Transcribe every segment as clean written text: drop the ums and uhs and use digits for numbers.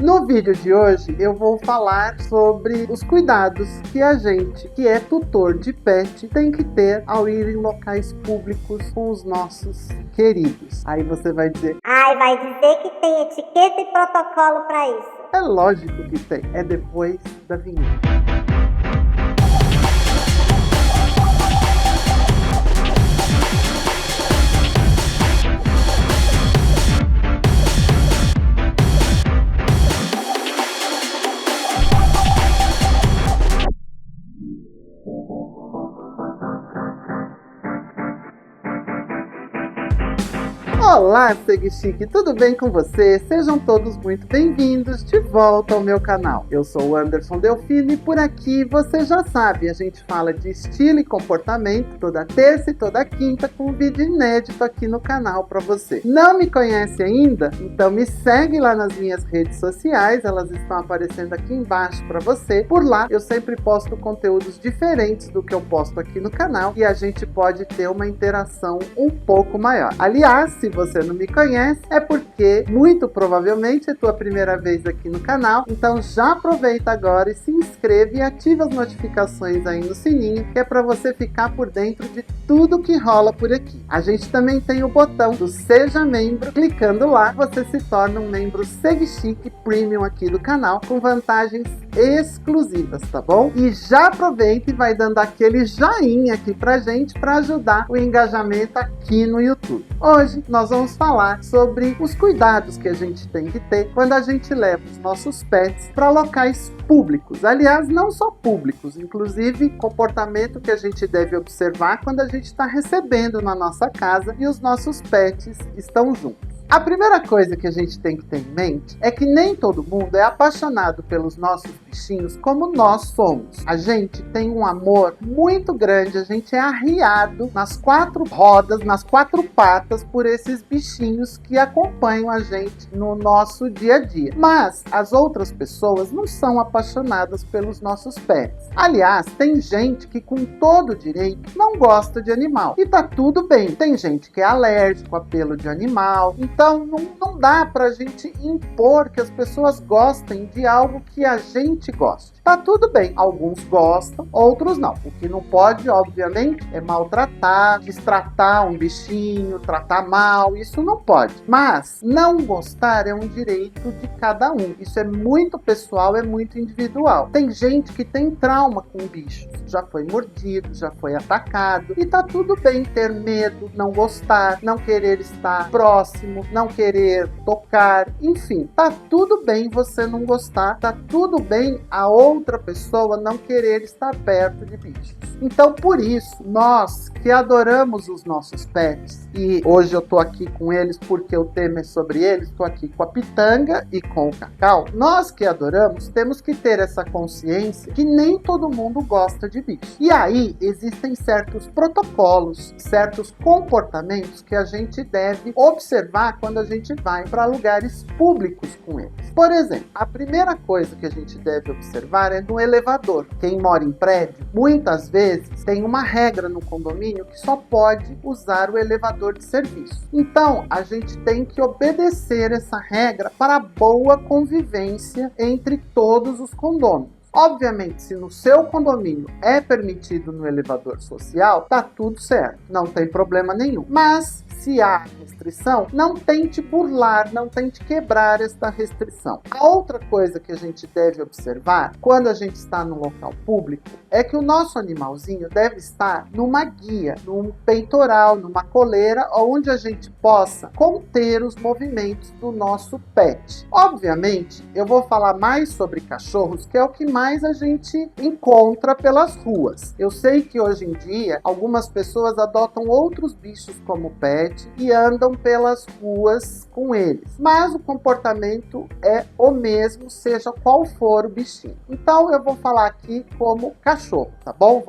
No vídeo de hoje eu vou falar sobre os cuidados que a gente, que é tutor de pet, tem que ter ao ir em locais públicos com os nossos queridos. Aí você vai dizer, vai dizer que tem etiqueta e protocolo para isso. é lógico que tem, é depois da vinheta. Olá, Segue Chique, tudo bem com você? Sejam todos muito bem-vindos de volta ao meu canal. Eu sou o Anderson Delfino e por aqui você já sabe, a gente fala de estilo e comportamento toda terça e toda quinta com um vídeo inédito aqui no canal para você. Não me conhece ainda? Então me segue lá nas minhas redes sociais, elas estão aparecendo aqui embaixo para você. Por lá eu sempre posto conteúdos diferentes do que eu posto aqui no canal e a gente pode ter uma interação um pouco maior. Aliás, se você não me conhece, é porque muito provavelmente é tua primeira vez aqui no canal, então já aproveita agora e se inscreve e ativa as notificações aí no sininho, que é para você ficar por dentro de tudo que rola por aqui. A gente também tem o botão do Seja Membro, clicando lá você se torna um membro Segue Chique Premium aqui do canal, com vantagens exclusivas, tá bom? E já aproveita e vai dando aquele joinha aqui pra gente, para ajudar o engajamento aqui no YouTube. Hoje nós vamos falar sobre os cuidados que a gente tem que ter quando a gente leva os nossos pets para locais públicos. Aliás, não só públicos, inclusive comportamento que a gente deve observar quando a gente está recebendo na nossa casa e os nossos pets estão juntos. A primeira coisa que a gente tem que ter em mente é que nem todo mundo é apaixonado pelos nossos bichinhos como nós somos. A gente tem um amor muito grande, a gente é arriado nas quatro rodas, nas quatro patas por esses bichinhos que acompanham a gente no nosso dia a dia. Mas as outras pessoas não são apaixonadas pelos nossos pets. Aliás, tem gente que com todo direito não gosta de animal. E tá tudo bem, tem gente que é alérgico a pelo de animal. Então não dá pra gente impor que as pessoas gostem de algo que a gente goste. Tá tudo bem, alguns gostam, outros não. O que não pode, obviamente, é maltratar, destratar um bichinho, tratar mal, isso não pode. Mas não gostar é um direito de cada um. Isso é muito pessoal, é muito individual. Tem gente que tem trauma com bichos, já foi mordido, já foi atacado, e tá tudo bem ter medo, não gostar, não querer estar próximo, não querer tocar, enfim, tá tudo bem você não gostar, tá tudo bem a outra pessoa não querer estar perto de bichos. Então, por isso, nós que adoramos os nossos pets, e hoje eu tô aqui com eles porque o tema é sobre eles, tô aqui com a Pitanga e com o Cacau, nós que adoramos temos que ter essa consciência que nem todo mundo gosta de bicho. E aí, existem certos protocolos, certos comportamentos que a gente deve observar quando a gente vai para lugares públicos com eles. Por exemplo, a primeira coisa que a gente deve observar é no elevador. Quem mora em prédio, muitas vezes tem uma regra no condomínio que só pode usar o elevador de serviço. Então, a gente tem que obedecer essa regra para a boa convivência entre todos os condôminos. Obviamente, se no seu condomínio é permitido no elevador social, tá tudo certo, não tem problema nenhum. Mas se há restrição, não tente burlar, não tente quebrar esta restrição. A outra coisa que a gente deve observar quando a gente está num local público é que o nosso animalzinho deve estar numa guia, num peitoral, numa coleira, onde a gente possa conter os movimentos do nosso pet. Obviamente, eu vou falar mais sobre cachorros, que é o que mais a gente encontra pelas ruas. Eu sei que hoje em dia algumas pessoas adotam outros bichos como pet e andam pelas ruas com eles, mas o comportamento é o mesmo, seja qual for o bichinho. Então eu vou falar aqui como cachorro, tá bom?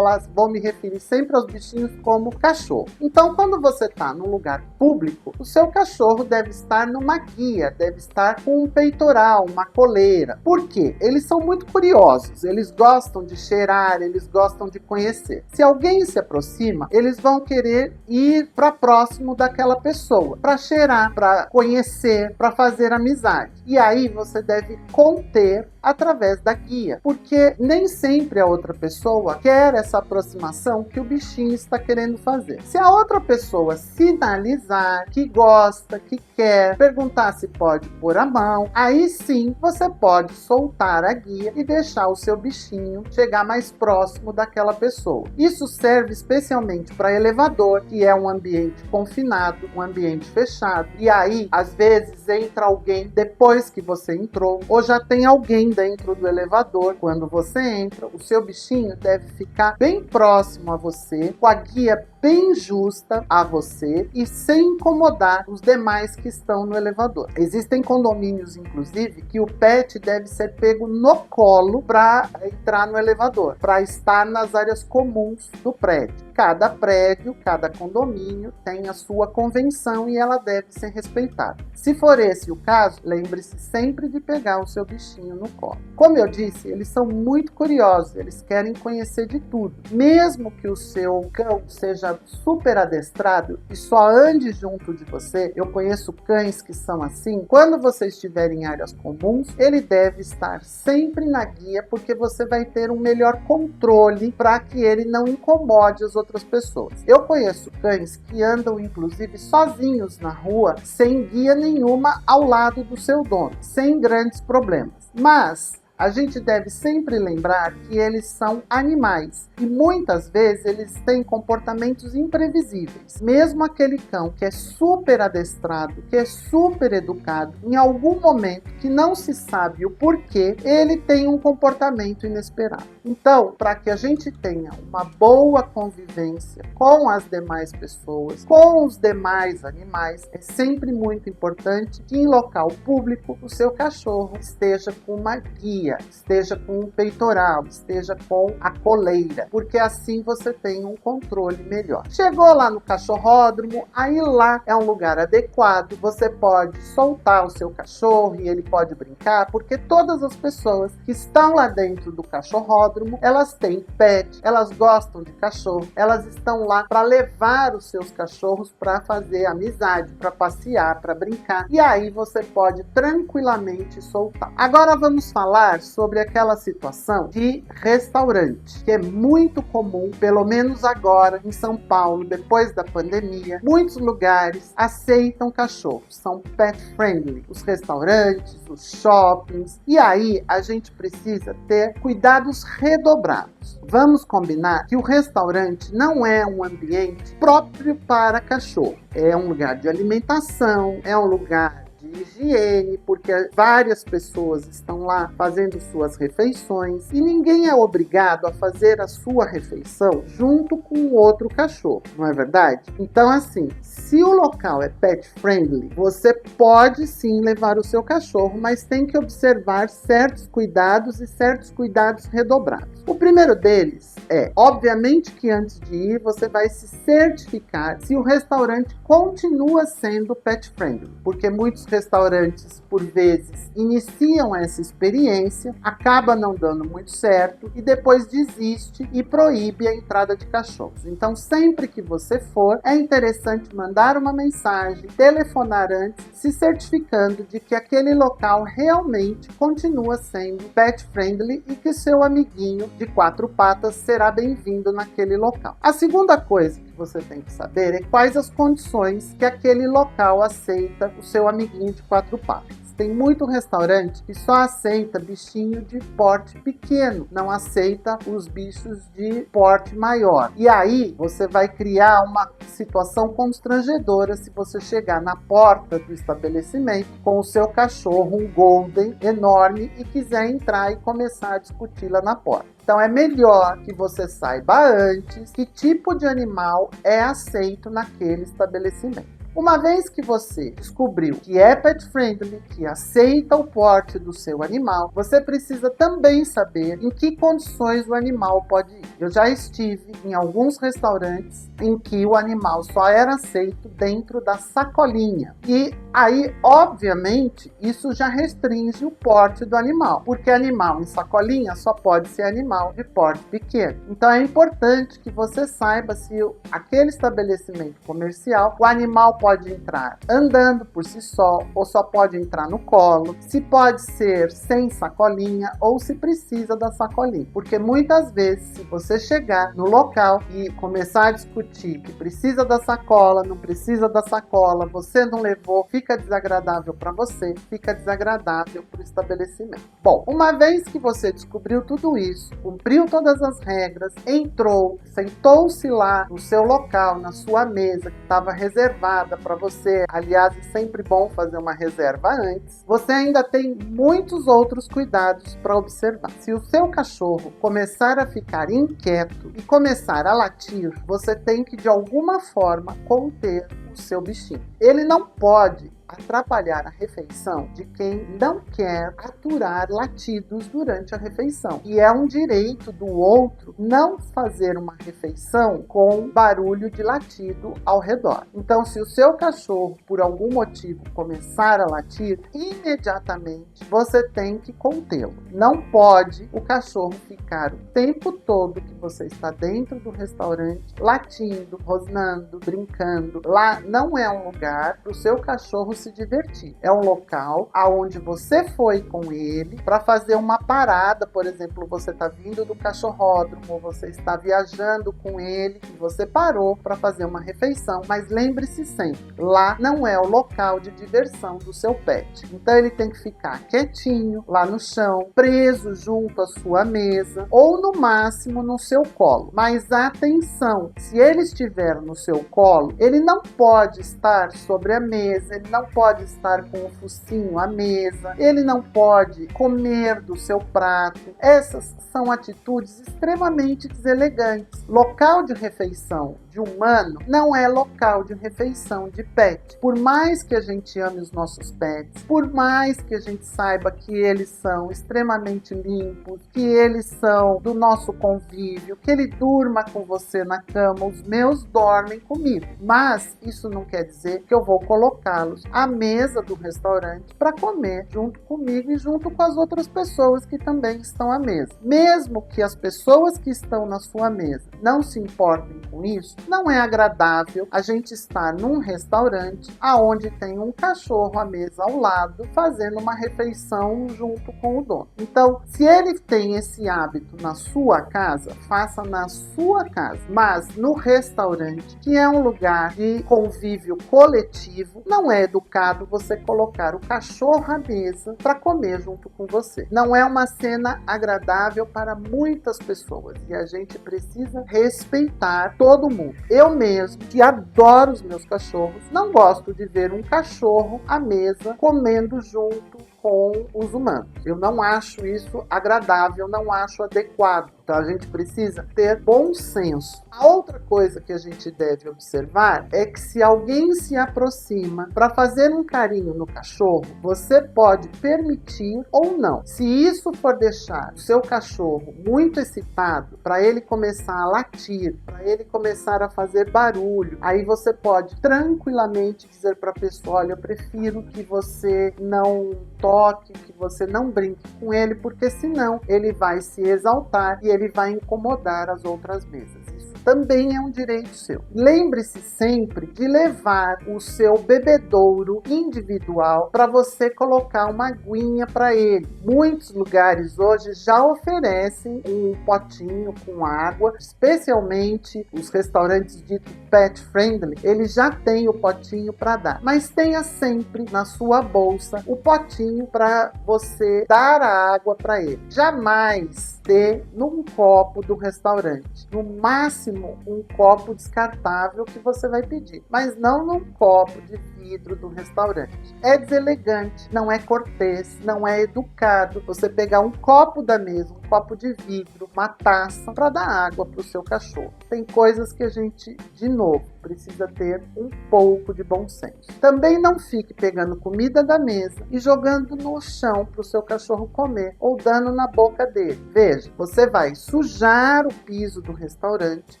Vou me referir sempre aos bichinhos como cachorro. Então, quando você está num lugar público, o seu cachorro deve estar numa guia, deve estar com um peitoral, uma coleira. Por quê? Eles são muito curiosos, eles gostam de cheirar, eles gostam de conhecer. Se alguém se aproxima, eles vão querer ir para próximo próximo daquela pessoa, para cheirar, para conhecer, para fazer amizade. E aí você deve conter através da guia, porque nem sempre a outra pessoa quer essa aproximação que o bichinho está querendo fazer. Se a outra pessoa sinalizar que gosta, que quer, perguntar se pode pôr a mão, aí sim você pode soltar a guia e deixar o seu bichinho chegar mais próximo daquela pessoa. Isso serve especialmente para elevador, que é um ambiente confinado, um ambiente fechado, e aí às vezes entra alguém depois que você entrou, ou já tem alguém dentro do elevador. Quando você entra, o seu bichinho deve ficar bem próximo a você, com a guia bem justa a você e sem incomodar os demais que estão no elevador. Existem condomínios, inclusive, que o pet deve ser pego no colo para entrar no elevador, para estar nas áreas comuns do prédio. Cada prédio, cada condomínio tem a sua convenção e ela deve ser respeitada. Se for esse o caso, lembre-se sempre de pegar o seu bichinho no colo. Como eu disse, eles são muito curiosos, eles querem conhecer de tudo. Mesmo que o seu cão seja super adestrado e só ande junto de você, eu conheço cães que são assim, quando você estiver em áreas comuns, ele deve estar sempre na guia, porque você vai ter um melhor controle para que ele não incomode as outras pessoas. Eu conheço cães que andam inclusive sozinhos na rua, sem guia nenhuma ao lado do seu dono, sem grandes problemas. Mas a gente deve sempre lembrar que eles são animais e muitas vezes eles têm comportamentos imprevisíveis. Mesmo aquele cão que é super adestrado, que é super educado, em algum momento que não se sabe o porquê, ele tem um comportamento inesperado. Então, para que a gente tenha uma boa convivência com as demais pessoas, com os demais animais, é sempre muito importante que em local público o seu cachorro esteja com uma guia, esteja com um peitoral, esteja com a coleira, porque assim você tem um controle melhor. Chegou lá no cachorródromo, aí lá é um lugar adequado, você pode soltar o seu cachorro e ele pode brincar, porque todas as pessoas que estão lá dentro do cachorródromo, elas têm pet, elas gostam de cachorro, elas estão lá para levar os seus cachorros para fazer amizade, para passear, para brincar, e aí você pode tranquilamente soltar. Agora vamos falar sobre aquela situação de restaurante, que é muito comum, pelo menos agora em São Paulo, depois da pandemia. Muitos lugares aceitam cachorros, são pet friendly, os restaurantes, os shoppings, e aí a gente precisa ter cuidados redobrados. Vamos combinar que o restaurante não é um ambiente próprio para cachorro, é um lugar de alimentação, é um lugar de higiene, porque várias pessoas estão lá fazendo suas refeições e ninguém é obrigado a fazer a sua refeição junto com o outro cachorro, não é verdade? Então, assim, se o local é pet friendly, você pode sim levar o seu cachorro, mas tem que observar certos cuidados e certos cuidados redobrados. O primeiro deles é, obviamente que antes de ir, você vai se certificar se o restaurante continua sendo pet friendly, porque muitos restaurantes, por vezes, iniciam essa experiência, acaba não dando muito certo e depois desiste e proíbe a entrada de cachorros. Então, sempre que você for, é interessante mandar uma mensagem, telefonar antes, se certificando de que aquele local realmente continua sendo pet friendly e que seu amiguinho de 4 patas será bem-vindo naquele local. A segunda coisa que você tem que saber é quais as condições que aquele local aceita o seu amiguinho de 4 patas. Tem muito restaurante que só aceita bichinho de porte pequeno, não aceita os bichos de porte maior. E aí você vai criar uma situação constrangedora se você chegar na porta do estabelecimento com o seu cachorro, um golden enorme, e quiser entrar e começar a discutir lá na porta. Então é melhor que você saiba antes que tipo de animal é aceito naquele estabelecimento. Uma vez que você descobriu que é pet friendly, que aceita o porte do seu animal, você precisa também saber em que condições o animal pode ir. Eu já estive em alguns restaurantes em que o animal só era aceito dentro da sacolinha. E Aí, obviamente, isso já restringe o porte do animal, porque animal em sacolinha só pode ser animal de porte pequeno. Então é importante que você saiba se aquele estabelecimento comercial, o animal pode entrar andando por si só, ou só pode entrar no colo, se pode ser sem sacolinha ou se precisa da sacolinha. Porque muitas vezes, se você chegar no local e começar a discutir que precisa da sacola, não precisa da sacola, você não levou, fica desagradável para você, fica desagradável para o estabelecimento. Bom, uma vez que você descobriu tudo isso, cumpriu todas as regras, entrou, sentou-se lá no seu local, na sua mesa que estava reservada para você, aliás, é sempre bom fazer uma reserva antes, você ainda tem muitos outros cuidados para observar. Se o seu cachorro começar a ficar inquieto e começar a latir, você tem que de alguma forma conter o seu bichinho. Ele não pode atrapalhar a refeição de quem não quer aturar latidos durante a refeição. E é um direito do outro não fazer uma refeição com barulho de latido ao redor. Então, se o seu cachorro, por algum motivo, começar a latir, imediatamente você tem que contê-lo. Não pode o cachorro ficar o tempo todo que você está dentro do restaurante latindo, rosnando, brincando. Lá não é um lugar para o seu cachorro se divertir. É um local aonde você foi com ele para fazer uma parada, por exemplo, você está vindo do cachorródromo, ou você está viajando com ele e você parou para fazer uma refeição. Mas lembre-se sempre, lá não é o local de diversão do seu pet. Então ele tem que ficar quietinho lá no chão, preso junto à sua mesa ou no máximo no seu colo. Mas atenção, se ele estiver no seu colo, ele não pode estar sobre a mesa, ele não pode estar com o focinho à mesa, ele não pode comer do seu prato. Essas são atitudes extremamente deselegantes. Local de refeição de humano não é local de refeição de pet. Por mais que a gente ame os nossos pets, por mais que a gente saiba que eles são extremamente limpos, que eles são do nosso convívio, que ele durma com você na cama, os meus dormem comigo. Mas isso não quer dizer que eu vou colocá-los à mesa do restaurante para comer junto comigo e junto com as outras pessoas que também estão à mesa. Mesmo que as pessoas que estão na sua mesa não se importem com isso, não é agradável a gente estar num restaurante aonde tem um cachorro à mesa ao lado fazendo uma refeição junto com o dono. Então, se ele tem esse hábito na sua casa, faça na sua casa. Mas no restaurante, que é um lugar de convívio coletivo, não é educado você colocar o cachorro à mesa para comer junto com você. Não é uma cena agradável para muitas pessoas e a gente precisa respeitar todo mundo. Eu mesmo, que adoro os meus cachorros, não gosto de ver um cachorro à mesa comendo junto com os humanos. Eu não acho isso agradável, não acho adequado. Então a gente precisa ter bom senso. A outra coisa que a gente deve observar é que se alguém se aproxima para fazer um carinho no cachorro, você pode permitir ou não. Se isso for deixar o seu cachorro muito excitado, para ele começar a latir, para ele começar a fazer barulho, aí você pode tranquilamente dizer para a pessoa: olha, eu prefiro que você não toque, que você não brinque com ele, porque senão ele vai se exaltar e ele vai incomodar as outras mesas. Isso também é um direito seu. Lembre-se sempre de levar o seu bebedouro individual para você colocar uma aguinha para ele. Muitos lugares hoje já oferecem um potinho com água, especialmente os restaurantes ditos pet friendly, eles já têm o potinho para dar. Mas tenha sempre na sua bolsa o potinho para você dar a água para ele. Jamais dê num copo do restaurante. No máximo, um copo descartável que você vai pedir, mas não num copo de vidro do restaurante. É deselegante, não é cortês, não é educado você pegar um copo da mesa, um copo de vidro, uma taça para dar água para o seu cachorro. Tem coisas que a gente, de novo, precisa ter um pouco de bom senso. Também não fique pegando comida da mesa e jogando no chão para o seu cachorro comer ou dando na boca dele. Veja, você vai sujar o piso do restaurante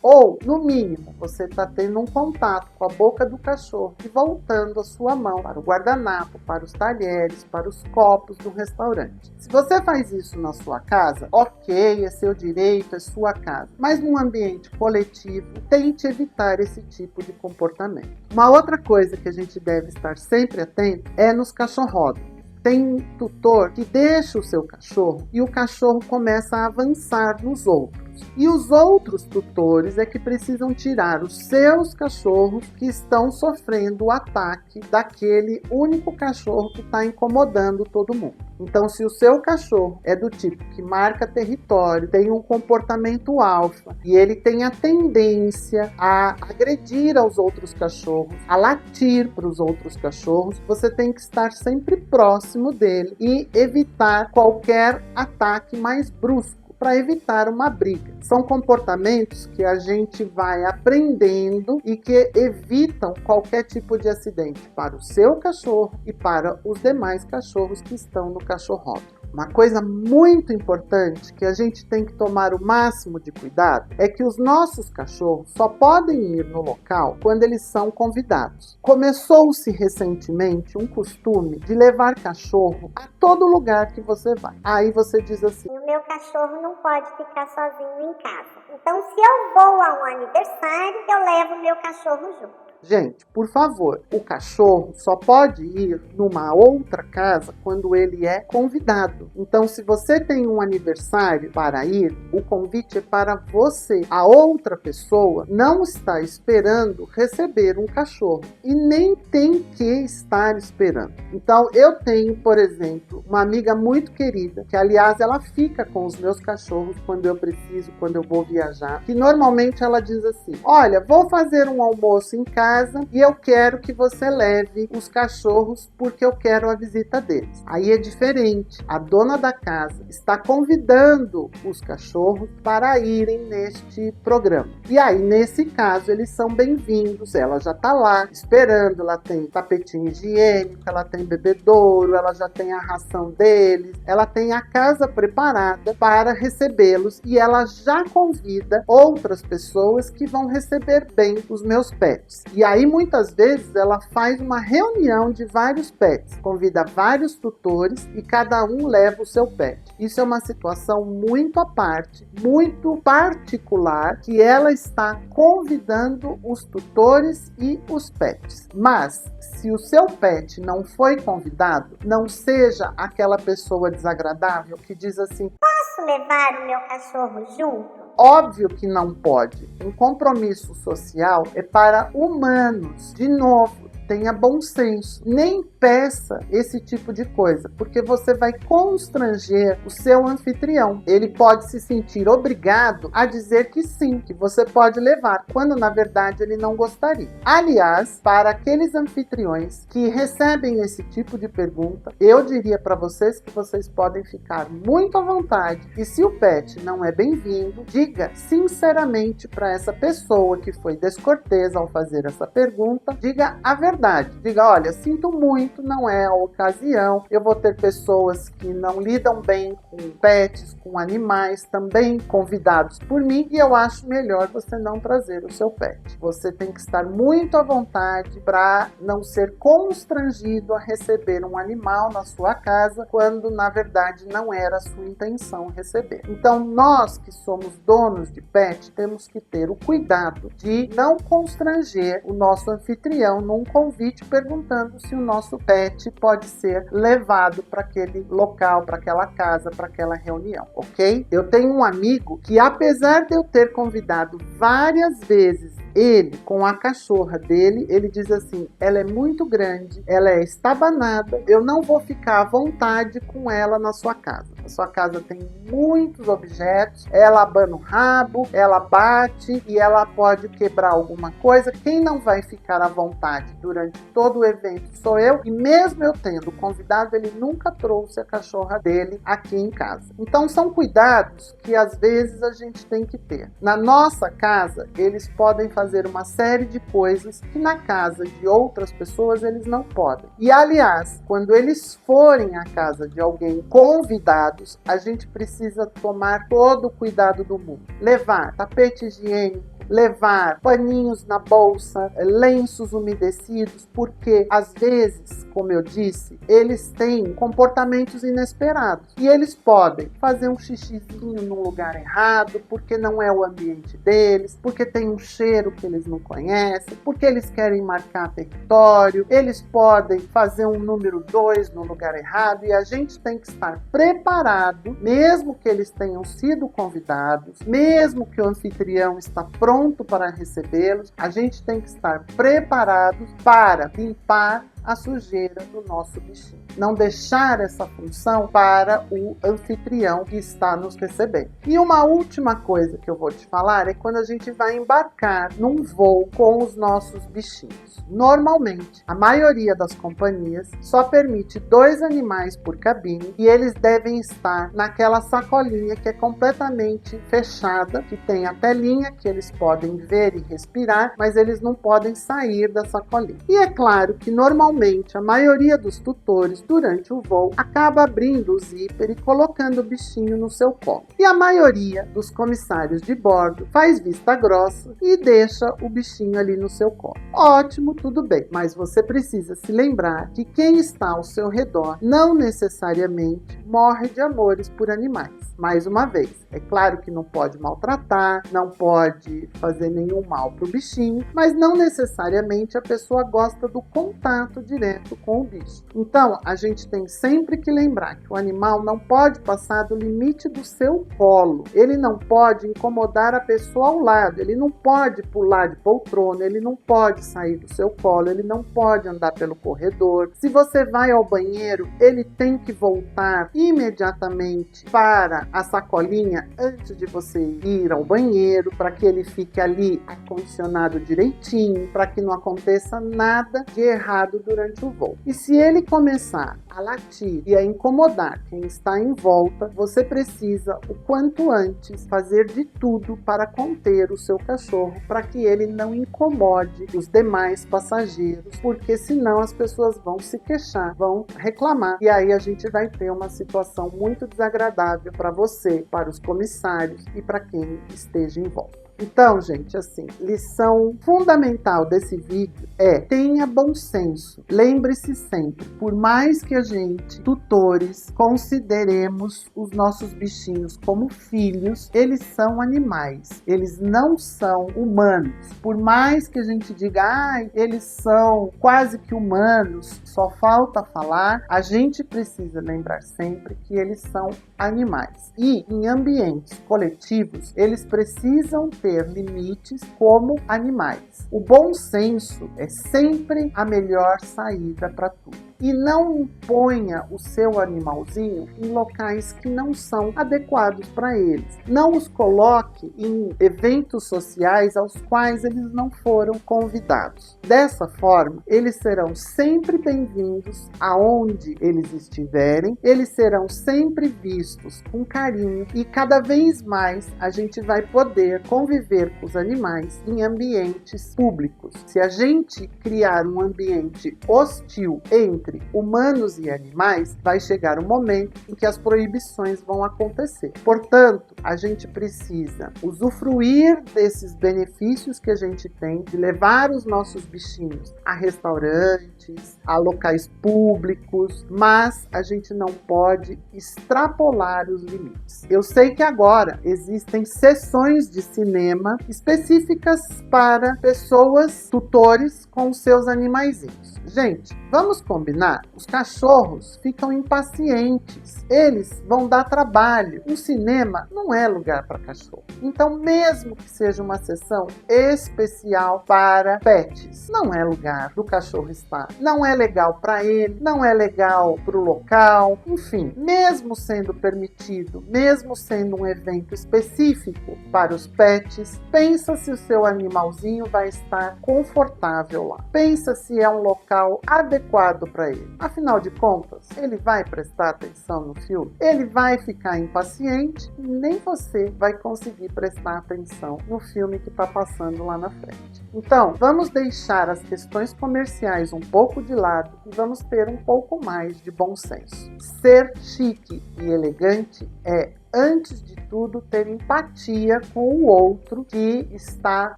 ou, no mínimo, você está tendo um contato com a boca do cachorro e voltando a sua mão para o guardanapo, para os talheres, para os copos do restaurante. Se você faz isso na sua casa, ok, é seu direito, é sua casa. Mas num ambiente coletivo, tente evitar esse tipo de comportamento. Uma outra coisa que a gente deve estar sempre atento é nos cachorródromos. Tem tutor que deixa o seu cachorro e o cachorro começa a avançar nos outros. E os outros tutores é que precisam tirar os seus cachorros que estão sofrendo o ataque daquele único cachorro que está incomodando todo mundo. Então, se o seu cachorro é do tipo que marca território, tem um comportamento alfa e ele tem a tendência a agredir aos outros cachorros, a latir para os outros cachorros, você tem que estar sempre próximo dele e evitar qualquer ataque mais brusco, para evitar uma briga. São comportamentos que a gente vai aprendendo e que evitam qualquer tipo de acidente para o seu cachorro e para os demais cachorros que estão no cachorródromo. Uma coisa muito importante que a gente tem que tomar o máximo de cuidado é que os nossos cachorros só podem ir no local quando eles são convidados. Começou-se recentemente um costume de levar cachorro a todo lugar que você vai. Aí você diz assim: o meu cachorro não pode ficar sozinho em casa. Então, se eu vou a um aniversário, eu levo o meu cachorro junto. Gente, por favor, o cachorro só pode ir numa outra casa quando ele é convidado. Então, se você tem um aniversário para ir, o convite é para você. A outra pessoa não está esperando receber um cachorro e nem tem que estar esperando. Então, eu tenho, por exemplo, uma amiga muito querida, que aliás ela fica com os meus cachorros quando eu preciso, quando eu vou viajar, que normalmente ela diz assim: olha, vou fazer um almoço em casa e eu quero que você leve os cachorros porque eu quero a visita deles. Aí é diferente. A dona da casa está convidando os cachorros para irem neste programa. E aí, nesse caso, eles são bem-vindos. Ela já está lá esperando, ela tem tapetinho higiênico, ela tem bebedouro, ela já tem a ração deles, ela tem a casa preparada para recebê-los e ela já convida outras pessoas que vão receber bem os meus pets. E aí, muitas vezes, ela faz uma reunião de vários pets, convida vários tutores e cada um leva o seu pet. Isso é uma situação muito à parte, muito particular, que ela está convidando os tutores e os pets. Mas, se o seu pet não foi convidado, não seja aquela pessoa desagradável que diz assim: posso levar o meu cachorro junto? Óbvio que não pode. Um compromisso social é para humanos. De novo, tenha bom senso. Nem peça esse tipo de coisa, porque você vai constranger o seu anfitrião. Ele pode se sentir obrigado a dizer que sim, que você pode levar, quando na verdade ele não gostaria. Aliás, para aqueles anfitriões que recebem esse tipo de pergunta, eu diria para vocês que vocês podem ficar muito à vontade e se o pet não é bem-vindo, diga sinceramente para essa pessoa que foi descortês ao fazer essa pergunta, diga a verdade. Diga: olha, sinto muito, não é a ocasião, eu vou ter pessoas que não lidam bem com pets, com animais, também convidados por mim, e eu acho melhor você não trazer o seu pet. Você tem que estar muito à vontade para não ser constrangido a receber um animal na sua casa, quando na verdade não era a sua intenção receber. Então, nós que somos donos de pet, temos que ter o cuidado de não constranger o nosso anfitrião num convite perguntando se o nosso pet pode ser levado para aquele local, para aquela casa, para aquela reunião, ok? Eu tenho um amigo que, apesar de eu ter convidado várias vezes Ele, com a cachorra dele, ele diz assim: ela é muito grande, ela é estabanada, eu não vou ficar à vontade com ela na sua casa. A sua casa tem muitos objetos, ela abana o rabo, ela bate e ela pode quebrar alguma coisa. Quem não vai ficar à vontade durante todo o evento sou eu, e mesmo eu tendo convidado, ele nunca trouxe a cachorra dele aqui em casa. Então são cuidados que às vezes a gente tem que ter. Na nossa casa, eles podem fazer uma série de coisas que na casa de outras pessoas eles não podem. E aliás, quando eles forem à casa de alguém convidados, a gente precisa tomar todo o cuidado do mundo. Levar tapete higiênico, levar paninhos na bolsa, lenços umedecidos, porque às vezes, como eu disse, eles têm comportamentos inesperados e eles podem fazer um xixizinho num lugar errado, porque não é o ambiente deles, porque tem um cheiro que eles não conhecem, porque eles querem marcar território, eles podem fazer um número 2 no lugar errado, e a gente tem que estar preparado, mesmo que eles tenham sido convidados, mesmo que o anfitrião está pronto para recebê-los, a gente tem que estar preparados para limpar a sujeira do nosso bichinho. Não deixar essa função para o anfitrião que está nos recebendo. E uma última coisa que eu vou te falar é quando a gente vai embarcar num voo com os nossos bichinhos. Normalmente, a maioria das companhias só permite 2 animais por cabine e eles devem estar naquela sacolinha que é completamente fechada, que tem a telinha que eles podem ver e respirar, mas eles não podem sair da sacolinha. E é claro que normalmente a maioria dos tutores, durante o voo, acaba abrindo o zíper e colocando o bichinho no seu colo. E a maioria dos comissários de bordo faz vista grossa e deixa o bichinho ali no seu colo. Ótimo, tudo bem, mas você precisa se lembrar que quem está ao seu redor não necessariamente morre de amores por animais. Mais uma vez, é claro que não pode maltratar, não pode fazer nenhum mal para o bichinho, mas não necessariamente a pessoa gosta do contato direto com o bicho. Então, a gente tem sempre que lembrar que o animal não pode passar do limite do seu colo. Ele não pode incomodar a pessoa ao lado, ele não pode pular de poltrona, ele não pode sair do seu colo, ele não pode andar pelo corredor. Se você vai ao banheiro, ele tem que voltar imediatamente para a sacolinha antes de você ir ao banheiro, para que ele fique ali acondicionado direitinho, para que não aconteça nada de errado durante o voo. E se ele começar a latir e a incomodar quem está em volta, você precisa, o quanto antes, fazer de tudo para conter o seu cachorro, para que ele não incomode os demais passageiros, porque senão as pessoas vão se queixar, vão reclamar, e aí a gente vai ter uma situação muito desagradável para você, para os comissários e para quem esteja em volta. Então, gente, assim, lição fundamental desse vídeo é: tenha bom senso. Lembre-se sempre, por mais que a gente, tutores, consideremos os nossos bichinhos como filhos, eles são animais, eles não são humanos. Por mais que a gente diga, eles são quase que humanos, só falta falar, a gente precisa lembrar sempre que eles são animais. E em ambientes coletivos, eles precisam ter limites como animais. O bom senso é sempre a melhor saída para tudo. E não imponha o seu animalzinho em locais que não são adequados para eles. Não os coloque em eventos sociais aos quais eles não foram convidados. Dessa forma, eles serão sempre bem-vindos aonde eles estiverem, eles serão sempre vistos com carinho e cada vez mais a gente vai poder conviver com os animais em ambientes públicos. Se a gente criar um ambiente hostil entre humanos e animais, vai chegar um momento em que as proibições vão acontecer. Portanto, a gente precisa usufruir desses benefícios que a gente tem de levar os nossos bichinhos a restaurantes, a locais públicos, mas a gente não pode extrapolar os limites. Eu sei que agora existem sessões de cinema específicas para pessoas, tutores com seus animaizinhos. Gente, vamos combinar terminar, os cachorros ficam impacientes. Eles vão dar trabalho. Um cinema não é lugar para cachorro. Então, mesmo que seja uma sessão especial para pets, não é lugar do cachorro estar. Não é legal para ele, não é legal para o local. Enfim, mesmo sendo permitido, mesmo sendo um evento específico para os pets, pensa se o seu animalzinho vai estar confortável lá. Pensa se é um local adequado para ele. Afinal de contas, ele vai prestar atenção no filme? Ele vai ficar impaciente e nem você vai conseguir prestar atenção no filme que está passando lá na frente. Então, vamos deixar as questões comerciais um pouco de lado e vamos ter um pouco mais de bom senso. Ser chique e elegante é, antes de tudo, ter empatia com o outro que está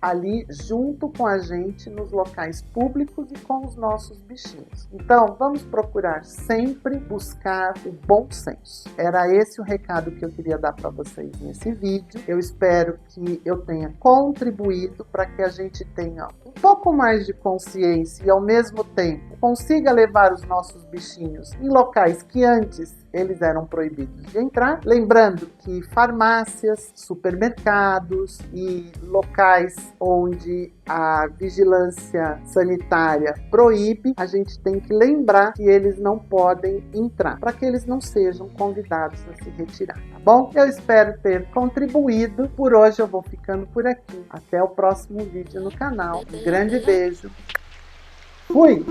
ali junto com a gente nos locais públicos e com os nossos bichinhos. Então, vamos procurar sempre buscar o bom senso. Era esse o recado que eu queria dar para vocês nesse vídeo. Eu espero que eu tenha contribuído para que a gente tenha um pouco mais de consciência e, ao mesmo tempo, consiga levar os nossos bichinhos em locais que antes eles eram proibidos de entrar. Lembrando que farmácias, supermercados e locais onde a vigilância sanitária proíbe, a gente tem que lembrar que eles não podem entrar, para que eles não sejam convidados a se retirar, tá bom? Eu espero ter contribuído. Por hoje eu vou ficando por aqui. Até o próximo vídeo no canal. Um grande beijo. Fui!